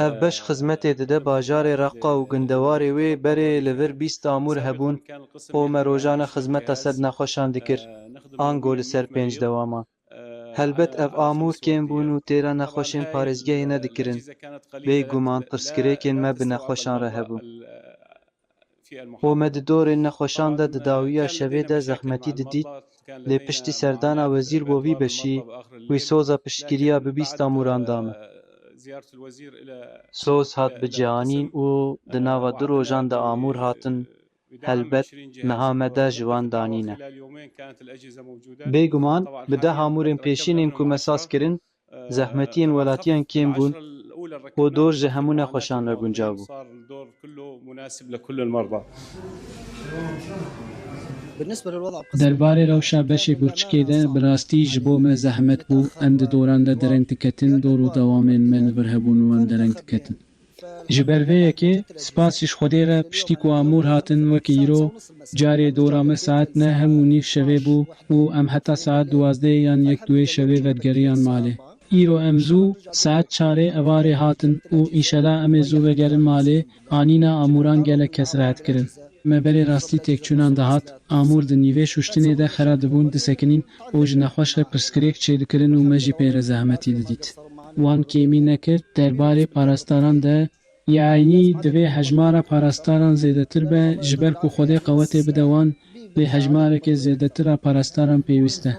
ev beş xizmetê dide bajarê Reqqa û gundewarê wê berê li vir 20 amûr hebûn û me rojane xizmeta sed nexweşan dikir, ango li ser 5 dewaman. Helbet ev amûr kêm bûn û têra nexweşên parêzgehê nedikirin. Bêguman pirsgirêkên me bi nexweşan re hebûn. û me di dorên nexweşan de di dawiya şevê de zexmetî didît, lê piştî serdana wezîr bo vî beşî, wî soza piştgiriya bi 20 amûran dame. Soz hat bicêhanîn û di nava du rojan de amûr hatin helbet niha me de ji wan danîne. Bêguman bi 10 amûrên pêşînên ku me saz kirin, zehmetiyên welatiyan kêm bûn û dor ji hemû nexweşan re guncav bû. Derbarê rewşa beşê gurçikê de bi rastî ji bo me zehmet bû, em di doran de dereng diketin, dor û dewamên me li vir hebûn û em dereng diketin. Ji ber vê yekê, spasî ji Xwedê re piştî ku amûr hatin wekî îro, carê dora me saet ne hemû nîv şevê bû û em heta saet 12 yan 1-2 şevê vedgeriyan malê. Îro em zû saet 4 evarê hatin û înşela em ê zû vegerin malê, anîna amûran gelek kes rahat kirin. Me berê rastî têkçûnan dihat, amûr di nîvê şuştinê de xera dibûn disekinîn û ji nexweş re pirsgirêk çêdikirin û me jî pê re zehmetî didît. Wan kêmî nekir, derbarê parastaran de yaynî divê hejmara parastaran zêdetir be ji ber ku Xwedê qewetê bide wan, vê hejmarekê zêdetir a parastaran pêwîst e.